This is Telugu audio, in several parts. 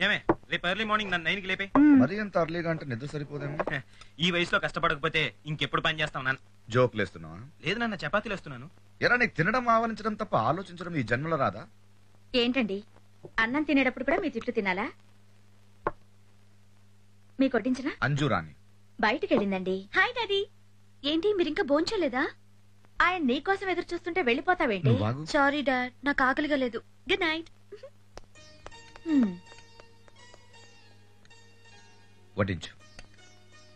ఏమే రేపు ఎర్లీ మార్నింగ్ నన్ను 9కి లేపే. మరి ఎంత అర్లీగా అంటే నిద్ర సరిపోదేమో. ఈ వయసులో కష్టపడకపోతే ఇంకెప్పుడు పని చేస్తావు నాన్న? జోకులు వేస్తున్నావా? లేదు నాన్న, చపాతీలు వేస్తున్నాను. ఎరా నీకు తినడం ఆవరించడం తప్ప ఆలోచించడం ఈ జన్మలో రాదా? ఏంటండి అన్నం తినేటప్పుడు కూడా మీ తిట్లు తినాలా? మీ కొట్టించిన అంజురాని బయటికి వెళ్ళిందండి. Hi daddy. ఏంటి మీరింకా భోంచలేదా? ఆయన నీకోసం ఎదురు చూస్తుంటే వెళ్ళిపోతావేంటి? సారీ డాడ్, నాకు ఆకలిగా లేదు. Good night. వడ్డించు.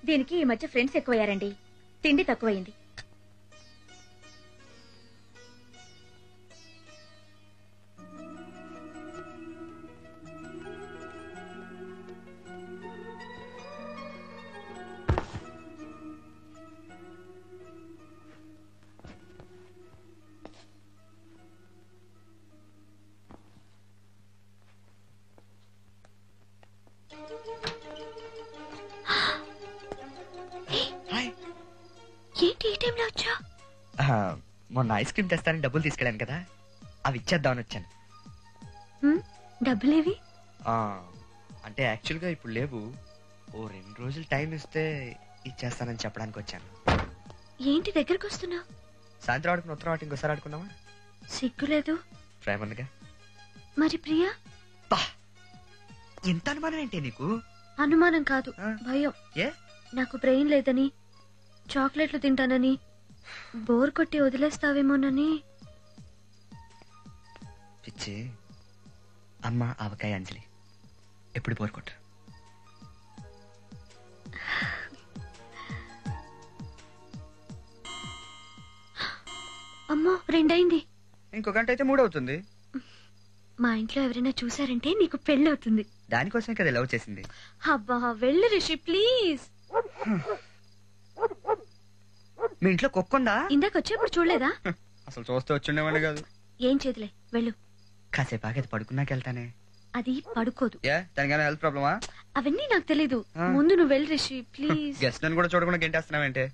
దీనికి ఈ మధ్య ఫ్రెండ్స్ ఎక్కువయ్యారండి, తిండి తక్కువైంది. ఏంటి ఈ టైంలో వచ్చా? మొన్న ఐస్ క్రీమ్ తెస్తానని డబ్బులు తీసుకెళ్ళాను కదా, అవి ఇచ్చేద్దామని వచ్చాను. డబ్బులేవి? అంటే యాక్చువల్గా ఇప్పుడు లేవు, ఓ 2 రోజులు టైం ఇస్తే ఇచ్చేస్తానని చెప్పడానికి వచ్చాను. ఏంటి దగ్గరకు వస్తున్నావు? సాయంత్రం ఆడుకుని ఉత్తరం ఆట ఇంకోసారి ఆడుకుందామా? సిగ్గులేదు? ప్రేమ ఉందిగా. మరి ప్రియా? ఎంత అనుమానం ఏంటి నీకు? అనుమానం కాదు, భయం. ఏ? నాకు బ్రెయిన్ లేదని, చాక్లెట్లు తింటానని, బోర్ కొట్టి వదిలేస్తావేమోనని. పిచ్చి అమ్మ ఆవకాయ అంజలి ఎప్పుడు బోర్ కొట్టు. అమ్మో 2 అయింది. ఇంకో గంట అయితే 3 అవుతుంది. మా ఇంట్లో ఎవరైనా చూసారంటే నీకు పెళ్లి అవుతుంది. దానికోసమే కదా లవ్ చేసింది. అబ్బా వెళ్ళు రిషి ప్లీజ్. మీ ఇంట్లో కుక్కుందా? ఇందాక వచ్చేప్పుడు చూడలేదా? అసలు చూస్తే వచ్చిండేవాడిని కాదు. ఏం చేతులే వెళ్ళు. కాసేపు ఆగేది పడుకున్నాక వెళ్తానే. అది పడుకోదు. దానికైనా హెల్త్ ప్రాబ్లమా? అవన్నీ నాకు తెలీదు, ముందు నువ్వు వెళ్ళు రిషి ప్లీజ్. గెస్ట్ నన్ను కూడా చూడకుండా గెంటేస్తున్నావేంటే?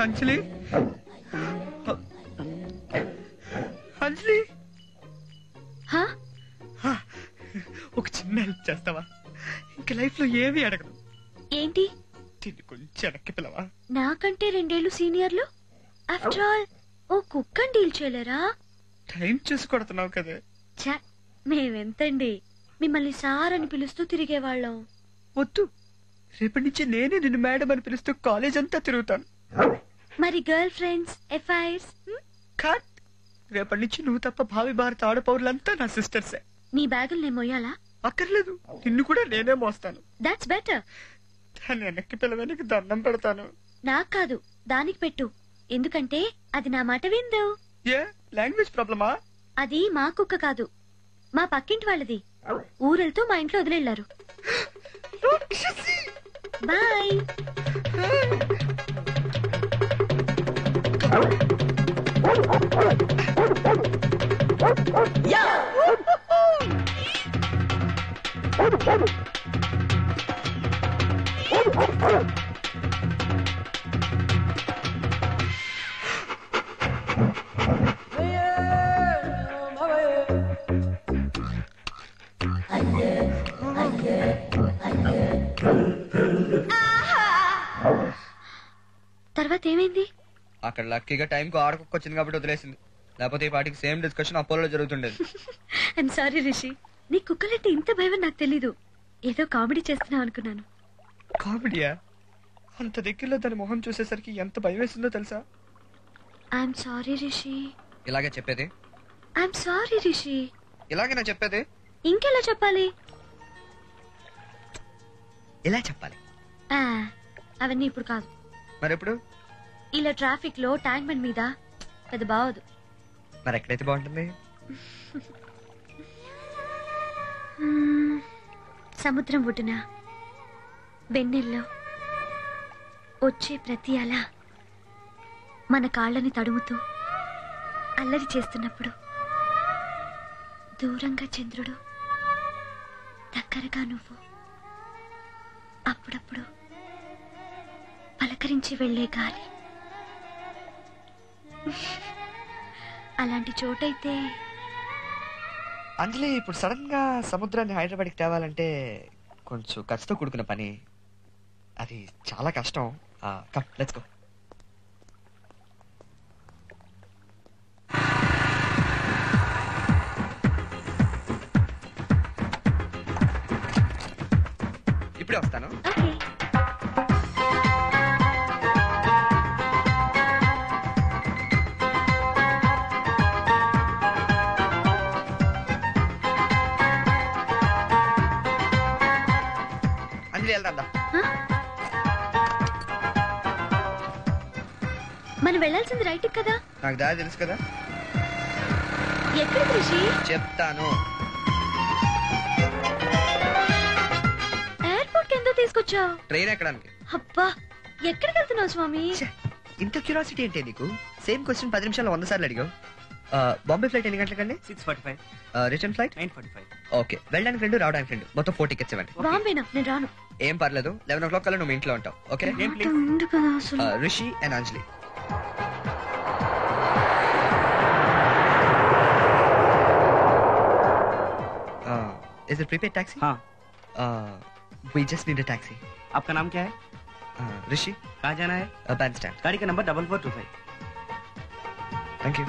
అంజలి, అంజలి, ఒక చిన్న హెల్ప్ చేస్తావా? ఇంక లైఫ్ లో ఏమీ అడగదు. ఏంటి? తిని కొంచెం వెనక్కి పిలవా? నాకంటే 2 ఏళ్ళు సీనియర్లు. ఆఫ్టర్ ఆల్ ఓ కుక్కని డీల్ చేయలేరా? టైం చూసి కొడుతున్నావు కదా. మేమెంతండి మిమ్మల్ని సార్ అని పిలుస్తూ తిరిగేవాళ్ళం. వద్దు, రేపటి నుంచి నేనే నిన్ను మేడం అని పిలుస్తూ కాలేజ్ అంతా తిరుగుతాను. మరి గర్ల్ ఫ్రెండ్స్, ఎఫ్ఐఆర్స్? కట్. రేపటి నుంచి నువ్వు తప్ప భావి భారత ఆడపౌరులంతా నా సిస్టర్సే. నీ బ్యాగులు నేను మోయాలా? అక్కర్లేదు, నిన్ను కూడా నేనే మోస్తాను. That's better. దాన్ని వెనక్కి పిలవడానికి దండం పెడతాను. నాకు కాదు, దానికి పెట్టు. ఎందుకంటే అది నా మాట విందు. ఏ లాంగ్వేజ్ ప్రాబ్లమా? అది మా కుక్క కాదు, మా పక్కింటి వాళ్ళది. ఊరెళ్తూ మా ఇంట్లో వదిలేళ్లారు. బాయ్. తర్వాత ఏమైంది? అక్కడ లక్కీగా టైంకు ఆడకొచ్చింది కాబట్టి వదిలేసింది. లేకపోతే ఈ పాటికి సేమ్ డిస్కషన్ అపోలో జరుగుతుండేది. ఐమ్ సారీ రిషి, నీ కుక్కలంటే ఇంత భయం నాకు తెలీదు. ఏదో కామెడీ చేస్తున్నావు అనుకున్నాను. కామెడీయా? అంత దగ్గరలో దాని మొహం చూసేసరికి ఎంత భయం వేసిందో తెలుసా? I'm sorry Rishi. ఇలాగే చెప్పేది? I'm sorry Rishi. ఇలాగే నేను చెప్పేది. ఇంకెలా చెప్పాలి? ఇలా చెప్పాలి. అవన్నీ ఇప్పుడు కాదు. మరి ఎప్పుడు? ఇలా ట్రాఫిక్ లో ట్యాంక్ బండ్ మీద పెద్ద బావదు. మరి ఎక్కడైతే బాగుంటుంది? సముద్రం ఒడ్డున వెన్నెల్లో వచ్చే ప్రతి అల మన కాళ్ళని తడుముతూ అల్లరి చేస్తున్నప్పుడు, దూరంగా చంద్రుడు, దగ్గరగా నువ్వు, అప్పుడప్పుడు పలకరించి వెళ్లే గాలి. అలాంటి చోటైతే. అంజలి, ఇప్పుడు సడన్ గా సముద్రాన్ని హైదరాబాద్కి తేవాలంటే కొంచెం ఖర్చుతో కూడుకున్న పని. అది చాలా కష్టం. Come let's go. ఇప్పుడే వస్తాను. ఓకే. అంజలి వెళ్దా? మనం వెళ్ళాల్సింది రైట్ కదా? నాకు దారి తెలుసు కదా. ఎక్కడికి రిషి? చెప్తాను. ఎయిర్పోర్ట్ కి ఎందుకు తీసుకొచ్చావు? ట్రైన్ ఎక్కడానికి. అబ్బా, ఎక్కడికి వెళ్తున్నావు స్వామి? ఇంత క్యూరియాసిటీ ఏంటి నీకు? సేమ్ క్వశ్చన్ 10 నిమిషాలు 100 సార్లు అడిగావు. బాంబే ఫ్లైట్ ఎన్ని గంటలకండి? 6:45. Return flight 9:45. ఓకే. వెళ్ళడానికి 2, రావడానికి 2, మొత్తం 4 టికెట్స్ ఇవ్వండి. బాంబేనా? నేను రాను. ఏం పర్లేదు. 11 o'clock కల్లా నువ్వు ఇంట్లో ఉంటావు. ఓకే. ఏం ప్లీజ్? ఉండు కదా అసలు. Rishi and Anjali. Is it prepaid taxi? हाँ. We just need a taxi. आपका नाम क्या है? Rishi. कहाँ जाना है? Bandstand. गाड़ी का नंबर 4425. Thank you.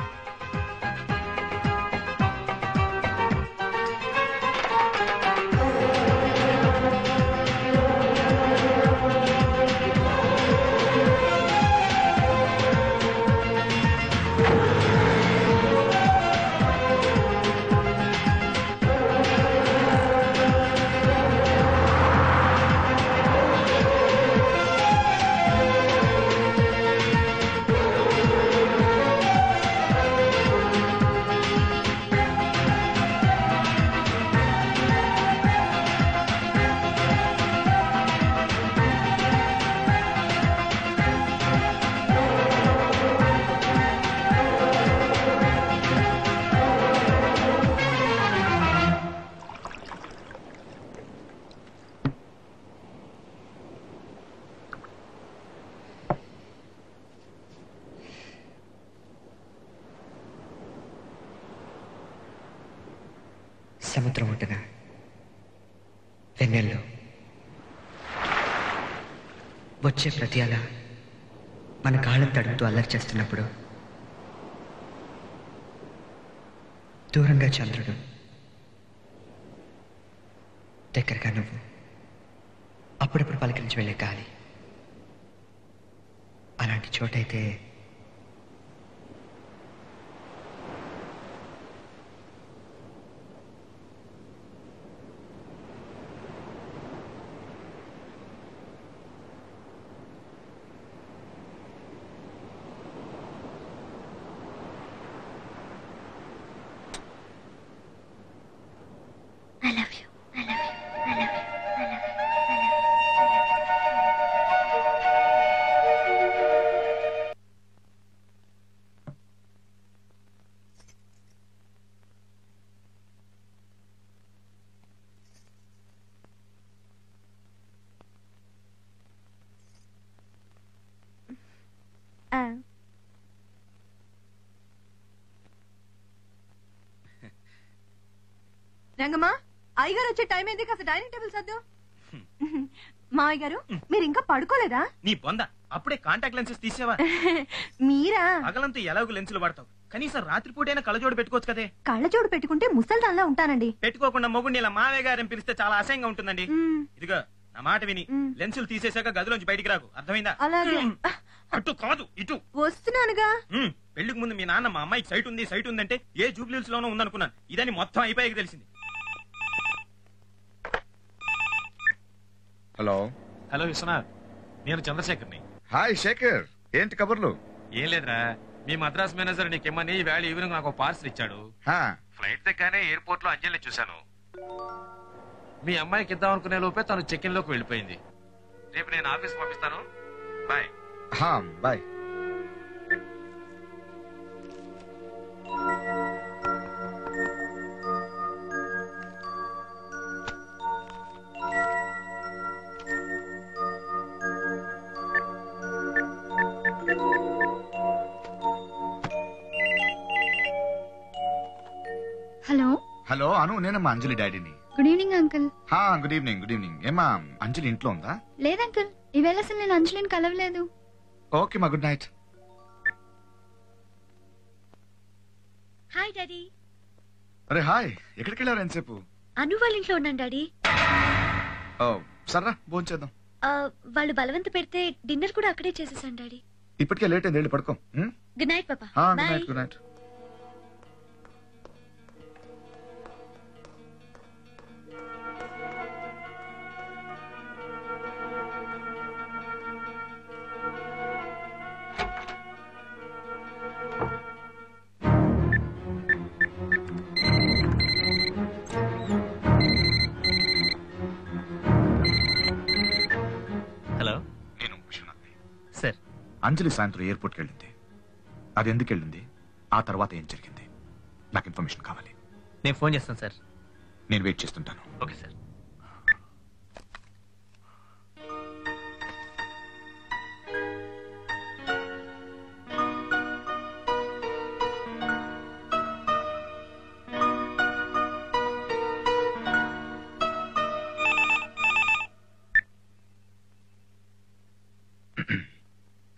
సముద్రం ఒడ్డున వెన్నెల్లో వచ్చే ప్రతి అల మన కాళ్ళను తడుపుతూ అల్లరి చేస్తున్నప్పుడు, దూరంగా చంద్రుడు, దగ్గరగా నువ్వు, అప్పుడప్పుడు పలకరించి వెళ్ళే గాలి. అలాంటి చోటైతే I love you. I love you. I love you. I love you. రంగమ్మా, అయ్యగారు వచ్చే టైం ఏంది? కాస్త డైనింగ్ టేబుల్ సర్దు. మావయ్య గారు, మీరు ఇంకా పడుకోలేదా? నీ బొంద, అప్పుడే కాంటాక్ట్ లెన్సెస్ తీసేవా? మీరా? పగలంతా ఎలాగో లెన్సులు వాడతావు, కనీసం రాత్రిపూటైనా కళ్ళజోడు పెట్టుకోవచ్చు కదే. కళ్ళజోడు పెట్టుకుంటే ముసల్దాన్లా ఉంటానండి. పెట్టుకోకుండా మొగుడిని ఇలా మావయ్య గారిని పిలిస్తే చాలా అసహ్యంగా ఉంటుందండి. ఇదిగో నా మాట విని లెన్సులు తీసేశాక గదిలోంచి బయటికి రాకు, అర్థమైందా? అలాగే. అటు కాదు ఇటు. వస్తున్నానుగా. పెళ్లికి ముందు మీ నాన్న మా అమ్మాయికి సైట్ ఉందంటే ఏ జూబ్లీస్ లోనూ ఉందనుకున్నాను. ఇదని మొత్తం అయిపోయాక తెలిసింది. హలో. హలో విశ్వనాథ్, నేను చంద్రశేఖర్ని. హాయ్ శేఖర్, ఏంటి కబుర్లు? ఏం లేదురా, మీ మద్రాస్ మేనేజర్ నీకేమని వేళ ఈవినింగ్ నాకు పార్సల్ ఇచ్చాడు. హా, ఫ్లైట్ దగ్గరనే ఎయిర్పోర్ట్ లో అంజలిని చూశాను. మీ అమ్మాయికి ఇద్దాం అనుకునే లోపే తను చెక్ ఇన్ లోకి వెళ్ళిపోయింది. రేపు నేను ఆఫీస్ పంపిస్తాను. బాయ్. హా, బాయ్. హలో. హలో అను, నేనమ్మా అంజలి డాడీని. Good evening uncle. హా, గుడ్ ఈవినింగ్. Good evening. ఏమా అంజలి ఇంట్లో ఉందా? లేదు అంకుల్, ఈవేళ అసలు నేను అంజలిని కలవలేదు. ఓకే మా, గుడ్ నైట్. Hi daddy. అరే హాయ్, ఎక్కడికి వెళ్ళారు ఎంతసేపు? అను వాళ్ళ ఇంట్లో ఉన్నాను డాడీ. ఓ సర్రా, భోంచేద్దాం. వాళ్ళు బలవంత పెడితే డిన్నర్ కూడా అక్కడే చేసేసాను డాడీ. ఇప్పటికే లేట్ అయింది, వెళ్ళి పడుకో. గుడ్ నైట్ పాపా. Good boy. Night. Good night. Hello. నేను విశ్వనాథ్ని. సార్, అంజలి సాయంత్రం ఎయిర్పోర్ట్కి వెళ్ళింది. అది ఎందుకు వెళ్ళింది, ఆ తర్వాత ఏం జరిగింది, నాకు ఇన్ఫర్మేషన్ కావాలి. నేను ఫోన్ చేస్తాను సార్. నేను వెయిట్ చేస్తుంటాను. Okay sir.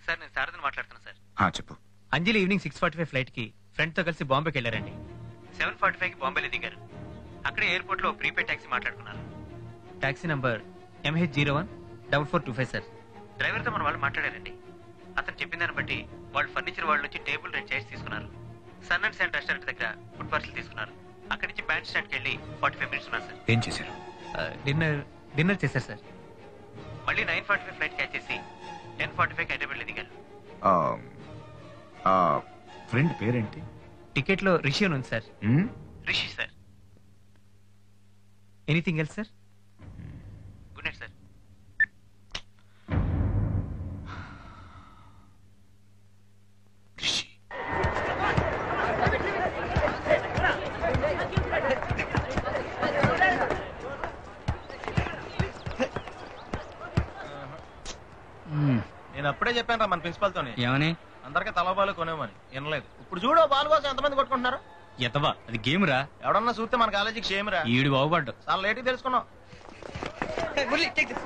సార్, నేను శారదని మాట్లాడుతున్నాను సార్. చెప్పు. అంజలి ఈవినింగ్ 6:45 ఫ్లైట్ కి ఫ్రెండ్ తో కలిసి బాంబేకి వెళ్ళారండి. 7:45 కి బాంబేలో దిగారు. అక్కడే ఎయిర్పోర్ట్ లో ప్రీపేడ్ టాక్సీ మాట్లాడుకున్నారు. Taxi number MH014425 sir. Driver తో మన వాళ్ళు మాట్లాడారండి. అతను చెప్పిన దాన్ని బట్టి వాళ్ళు ఫర్నిచర్ వాళ్ళ నుంచి టేబుల్ అండ్ చైర్స్ తీసుకున్నారు. సన్ అండ్ శాండ్ రెస్టారెంట్ దగ్గర ఫుడ్ పార్సల్ తీసుకున్నారు. అక్కడి నుంచి బ్యాండ్ స్టాండ్ కి వెళ్ళి 45 మినిట్స్ ఉన్నారు సార్. ఏం చేశారు? డిన్నర్ చేశారు సార్. మళ్ళీ 9:45 ఫ్లైట్ క్యాచ్ చేసి 10:45 హైదరాబాద్ దిగారు. ఫ్రెండ్ పేరేంటి? టికెట్ లో రిషి అని ఉంది sir. Rishi sir. Anything else sir? Good night sir. Rishi. నేను అప్పుడే చెప్పాను రా మన ప్రిన్సిపల్ తోని. ఏమని? అందరికీ తలబాలు కొనేమని. వినలేదు. ఇప్పుడు చూడు, బాల్ కోసం ఎంతమంది కొట్టుకుంటున్నారు. ఎతవా, అది గేమ్ రా. ఎవడన్నా చూస్తే మన కాలేజీకి క్షేమరా. ఈడు బాగుపడ్డు. చాలా లేట్ తెలుసుకున్నావు. Murali, take this.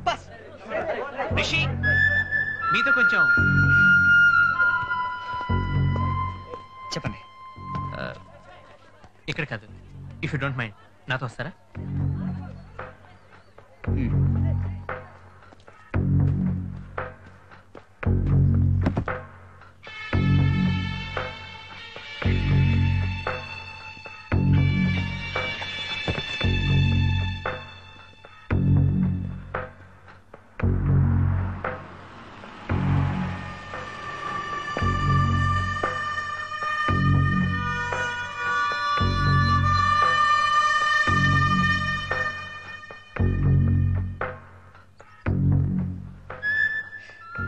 Pass. Rishi, మీతో కొంచెం చెప్పండి. ఇక్కడ కాదు, ఇఫ్ యూ డోంట్ మైండ్ నాతో వస్తారా?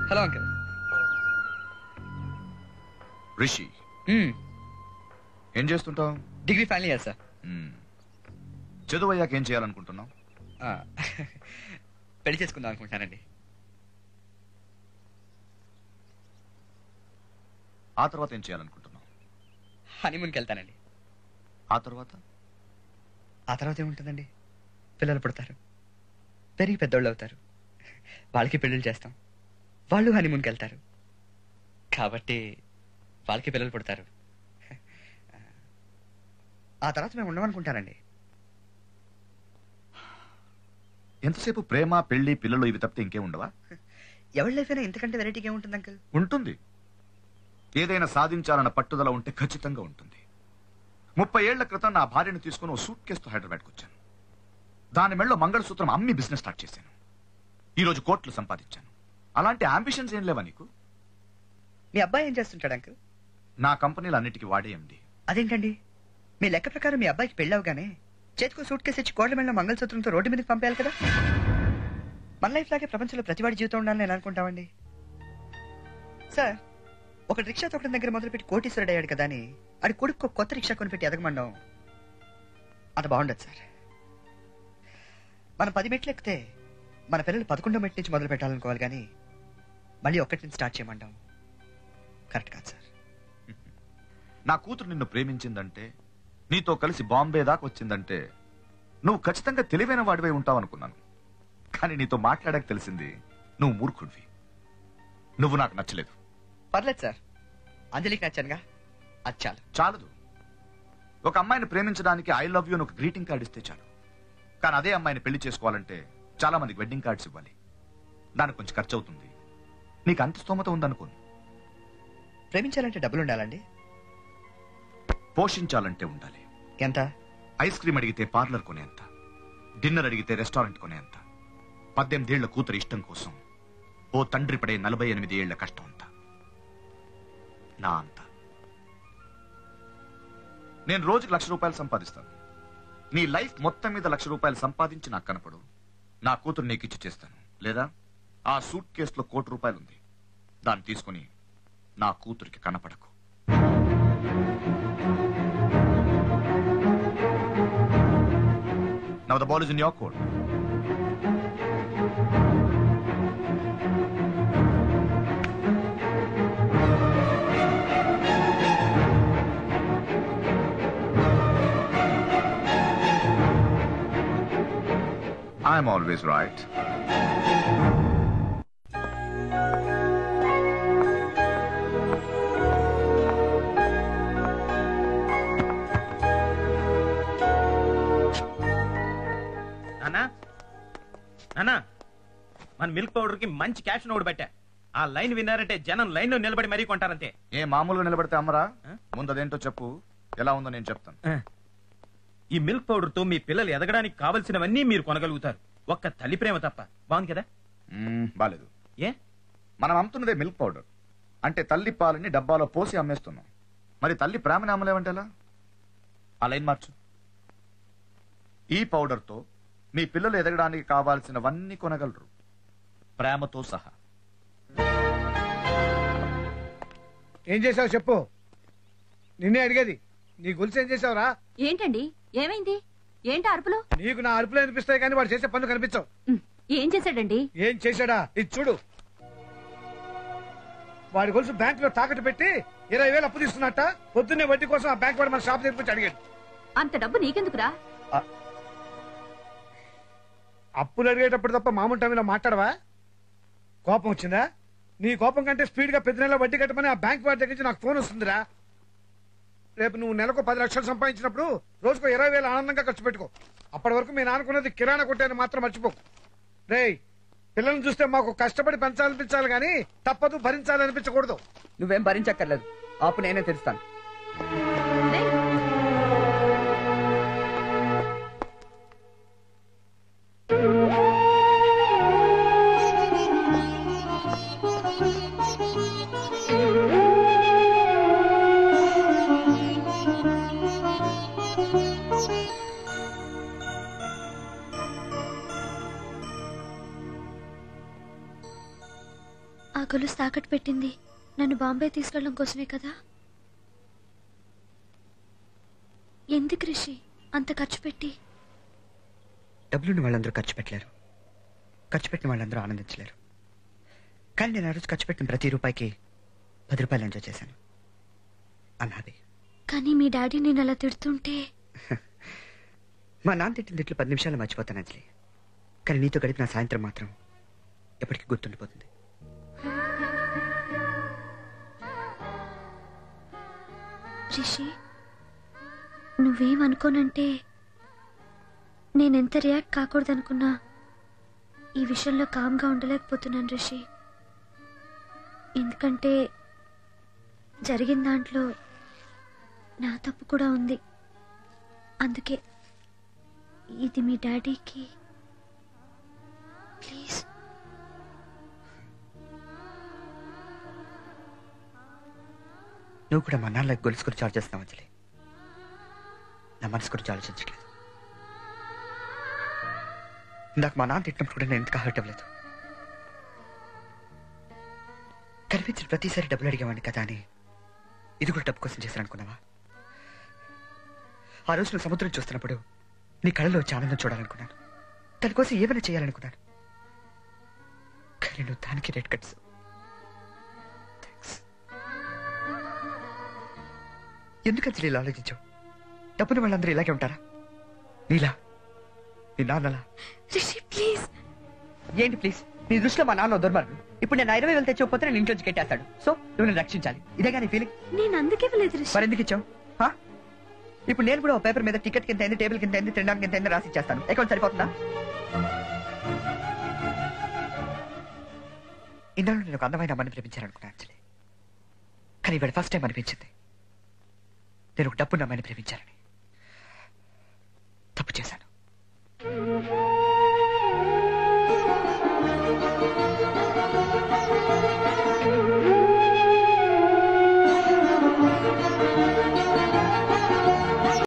Hello uncle. రిషి, ఏం చేస్తుంటావు? Degree final year sir. చదువు అయ్యాక ఏం చేయాలనుకుంటున్నావు? పెళ్లి చేసుకుందాం అనుకుంటున్నానండి. ఆ తర్వాత ఏం చేయాలనుకుంటున్నావు? హనీమూన్కి వెళ్తానండి. ఆ తర్వాత? ఆ తర్వాత ఏముంటుందండి, పిల్లలు పుడతారు, పెరిగి పెద్దోళ్ళు అవుతారు, వాళ్ళకి పెళ్ళిళ్ళు చేస్తాం, వాళ్ళు హనీమూన్కి వెళ్తారు, కాబట్టి వాళ్ళకి పిల్లలు పుడతారు. ఆ తర్వాత మేము ఉండమనుకుంటానండి. ఎంతసేపు ప్రేమ, పెళ్లి, పిల్లలు ఇవి తప్పితే ఇంకేం ఉండవా? ఎవరి లైఫ్ అయినా ఇంతకంటే వెరైటీగా ఏముంటుంది అంకుల్? ఉంటుంది. ఏదైనా సాధించాలన్న పట్టుదల ఉంటే ఖచ్చితంగా ఉంటుంది. 30 ఏళ్ల క్రితం నా భార్యను తీసుకుని ఓ సూట్ కేసుతో హైదరాబాద్కి వచ్చాను. దాని మెడలో మంగళసూత్రం అమ్మి బిజినెస్ స్టార్ట్ చేశాను. ఈ రోజు కోట్లు సంపాదించాను. అలాంటి అంబిషన్స్ ఏం లేవా నీకు? మీ అబ్బాయి ఏం చేస్తుంటాడు అంకుల్? నా కంపెనీలు అన్నిటికీ వాడే ఎండి. అదేంటండి, మీ లెక్క ప్రకారం మీ అబ్బాయికి పెళ్ళవగానే చేతికో సూట్ కేసు ఇచ్చి కోట్ల మెడలో మంగళసూత్రంతో రోడ్డు మీదకి పంపేయాలి కదా? మన లైఫ్ లాగే ప్రపంచంలో ప్రతివాడి జీవితం ఉండాలని నేను అనుకుంటామండి. సార్, ఒక రిక్షా తొక్కడం దగ్గర మొదలుపెట్టి కోటీశ్వరుడు అయ్యాడు కదా అని అది కొడుకు కొత్త రిక్షా కొనిపెట్టి ఎదగమండం అంత బాగుండదు సార్. మనం 10 మెట్లు ఎక్కితే మన పిల్లలు 11వ మెట్టు నుంచి మొదలు పెట్టాలనుకోవాలి, కానీ మళ్ళీ ఒక్కటి నుంచి స్టార్ట్ చేయమంటాం కరెక్ట్ కాదు సార్. నా కూతురు నిన్ను ప్రేమించిందంటే, నీతో కలిసి బాంబే దాకా వచ్చిందంటే నువ్వు ఖచ్చితంగా తెలివైన వాడివై ఉంటావు అనుకున్నాను. కానీ నీతో మాట్లాడాక తెలిసింది నువ్వు మూర్ఖుడివి. నువ్వు నాకు నచ్చలేదు. పర్లేదు సార్, అంజలికి నచ్చానుగా, అది చాలు. చాలదు. ఒక అమ్మాయిని ప్రేమించడానికి ఐ లవ్ యూ అని ఒక గ్రీటింగ్ కార్డు ఇస్తే చాలు. కానీ అదే అమ్మాయిని పెళ్లి చేసుకోవాలంటే చాలా మందికి వెడ్డింగ్ కార్డ్స్ ఇవ్వాలి. దానికి కొంచెం ఖర్చు అవుతుంది. నీకు అంత స్తోమత ఉందనుకోను. ప్రేమించాలంటే డబ్బులు ఉండాలండి. పోషించాలంటే ఉండాలి. ఎంత? ఐస్ క్రీమ్ అడిగితే పార్లర్ కొనేంత, డిన్నర్ అడిగితే రెస్టారెంట్ కొనేంత, 18 ఏళ్ల కూతురు ఇష్టం కోసం ఓ తండ్రి పడే 48 ఏళ్ల కష్టం అంత నా అంత. నేను రోజుకి ₹1,00,000 సంపాదిస్తాను. నీ లైఫ్ మొత్తం మీద ₹1,00,000 సంపాదించి నాకు కనపడు. నా కూతురు నీకు ఇచ్చి చేస్తాను. లేదా ఆ సూట్ కేసులో ₹1,00,00,000 ఉంది, దాన్ని తీసుకుని నా కూతురికి కనపడకు. Now the ball is in your court. I'm always right. నానా, మన మిల్క్ పౌడర్ కి మంచి క్యాష్ నోడు పెట్టా. ఆ లైన్ విన్నారంటే జనం లైన్ లో నిలబడి మరీ కొంటారంతే. ఏ మామూలుగా నిలబడితే అమ్మరా? ముందు అదేంటో చెప్పు, ఎలా ఉందో నేను చెప్తాను. ఈ మిల్క్ పౌడర్ తో మీ పిల్లలు ఎదగడానికి కావలసినవన్నీ మీరు కొనగలుగుతారు, ఒక్క తల్లి ప్రేమ తప్ప. బాగుంది కదా? బాలేదు. ఏ? మనం అమ్ముతున్నదే మిల్క్ పౌడర్, అంటే తల్లి పాలని డబ్బాలో పోసి అమ్మేస్తున్నాం. మరి తల్లి ప్రేమని అమ్మలేమంటే ఎలా? ఆ లైన్ మార్చు. ఈ పౌడర్ తో మీ పిల్లలు ఎదగడానికి కావాల్సినవన్నీ కొనగలరు, ప్రేమతో సహా. ఏం చేసావు చెప్పు, నిన్నే అడిగేది. నీ గొలుసు ఏం చేసావురా? ఏంటండి, ఏమైంది? ఏంటి అరుపులు? నీకు నా అరుపులు అనిపిస్తాయి కానీ వాడు చేసే పనులు కనిపించవు. ఏం చేశాడండి? ఏం చేశాడా? ఇది చూడు. వాడి గొలుసు బ్యాంక్ లో తాకట్టు పెట్టి 20,000 అప్పు తీసుకున్నట్ట. పొద్దున్నే వడ్డీ కోసం ఆ బ్యాంక్ వాడు మన షాప్ దగ్గర అడిగాడు. అంత డబ్బు నీకెందుకురా? అప్పులు అడిగేటప్పుడు తప్ప మామూలు టైంలో మాట్లాడవా? కోపం వచ్చిందా? నీ కోపం కంటే స్పీడ్ గా 10 నెలల వడ్డీ కట్టమని ఆ బ్యాంక్ వాడి దగ్గర నుంచి నాకు ఫోన్ వస్తుందిరా. రేపు నువ్వు నెలకు 10 లక్షలు సంపాదించినప్పుడు రోజుకు 20,000 ఆనందంగా ఖర్చు పెట్టుకో. అప్పటి వరకు మేము నానుకున్నది కిరాణా కొట్టేని మాత్రం మర్చిపోకు. రేయ్, పిల్లల్ని చూస్తే మాకు కష్టపడి పెంచాలనిపించాలి కానీ తప్పదు భరించాలనిపించకూడదు. నువ్వేం భరించక్కర్లేదు, అప్పుడు నేనే తెలుస్తాను. ఆ గొలుసు తాకట్టు పెట్టింది నన్ను బాంబే తీసుకెళ్ళడం కోసమే కదా? ఎందుకు రిషి అంత ఖర్చు పెట్టి? డబ్బులున్న వాళ్ళందరూ ఖర్చు పెట్టలేరు, ఖర్చు పెట్టిన వాళ్ళందరూ ఆనందించలేరు. కానీ నేను ఆ రోజు ఖర్చు పెట్టిన ప్రతి రూపాయికి 10 రూపాయలు ఎంజాయ్ చేశాను. అన్నాది. కానీ మీ డాడీ నేను అలా తిడుతుంటే? మా నాన్న తిట్టిన తిట్లు 10 నిమిషాలు మర్చిపోతాను అంజలి. కానీ నీతో గడిపిన సాయంత్రం మాత్రం ఎప్పటికీ గుర్తుండిపోతుంది. రిషి, నువ్వేమనుకోనంటే నేనెంత రియాక్ట్ కాకూడదనుకున్నా ఈ విషయంలో కామ్గా ఉండలేకపోతున్నాను రిషి. ఎందుకంటే జరిగిన దాంట్లో నా తప్పు కూడా ఉంది. అందుకే ఇది మీ డాడీకి ప్లీజ్. నువ్వు కూడా మా నాన్న గొలుసు గురించి ఆలోచిస్తున్నావు అంజలి. నా మనసు గురించి ఆలోచించట్లేదు. ఇందాక మా నాన్న తిట్టినప్పుడు కూడా నేను ఎంతగా హర్ట్ అవ్వలేదు. కనిపించిన ప్రతిసారి డబ్బులు అడిగేవాడిని కదా అని ఇది కూడా డబ్బు కోసం చేశాను అనుకున్నావా? ఆ రోజు నువ్వు సముద్రం చూస్తున్నప్పుడు నీ కళ్ళలో వచ్చి ఆనందం చూడాలనుకున్నాను. దానికోసం ఏమైనా చేయాలనుకున్నాను. కానీ నువ్వు దానికి రేట్ కట్స్. ఎందుకంటే ఇలా ఆలోచించావు? డబ్బుని వాళ్ళందరూ ఇలాగే ఉంటారా? నీలా, నీ నాన్నలా? ప్లీజ్. ఏంటి ప్లీజ్? నీ దృష్టిలో మా నాన్న దుర్మార్గుడు. ఇప్పుడు నేను 20,000 తెచ్చిపోతే నేను ఇంట్లోంచి కెట్టేస్తాడు. సో నువ్వు నేను రక్షించాలి. ఇదేగా నీ ఫీలింగ్? నేను అందుకే మరి ఎందుకు ఇచ్చావు? ఇప్పుడు నేను కూడా ఒక పేపర్ మీద టికెట్ కింద అయింది, టేబుల్ కింద అయింది, తినడానికి కింద అయింది రాసి ఇచ్చేస్తాను. అకౌంట్ సరిపోతుందా? ఇందులో నేను ఒక అందమైన అమ్మని ప్రేమించాలనుకున్నాను అంజలి. కానీ ఇవాళ ఫస్ట్ టైం అనిపించింది నేను ఒక డబ్బున్న అమ్మాయిని ప్రేమించాలని. తప్పు చేశాను.